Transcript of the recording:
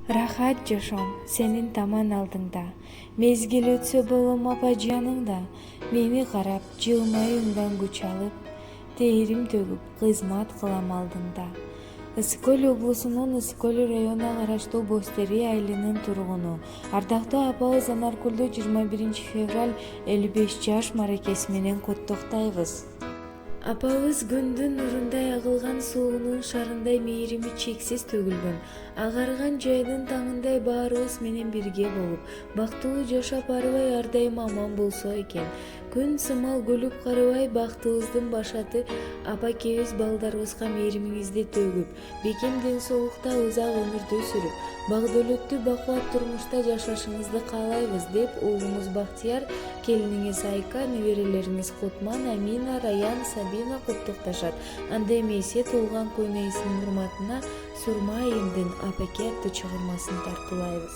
Рахат жашом сенин таман алдыңда, мезгил өтсө болом апа жаныңда. Мени карап жылмай үңдөн күч алып, тээрим төгүп кызмат кылам алдыңда. Ысык Көл облусунун Ысык Көл районуна караштуу Бостери айылынын тургуну ардактуу апабыз Анаркүлдү 21 февраль 55 жаш маракеси менен куттуктайбыз. Апабыз күндүн нурундай агылган суунун шарындай мээрими чексиз төгүлгөн, агарган жайдын таңындай баарыбыз менен бирге болуп, бактылуу жашап арыбай ар дайым аман болсо экен. Күн сымал күлүп карыбай бактыбыздын башаты апакебиз балдарыбызга мээримиңизди төгүп, бекем ден соолукта узак өмүрдү сүрүп, бак-дөөлөттүү бакубат турмушта жашашыңызды каалайбыз деп уулумуз Бактияр, келиниңиз Айка, неберелериңиз Кутман, Амина, Раян, Сабина куттукташат. Анда эмесе туулган күн ээсинин урматына Сурма айымдын апаке аттуу чыгармасын тартуулайбыз.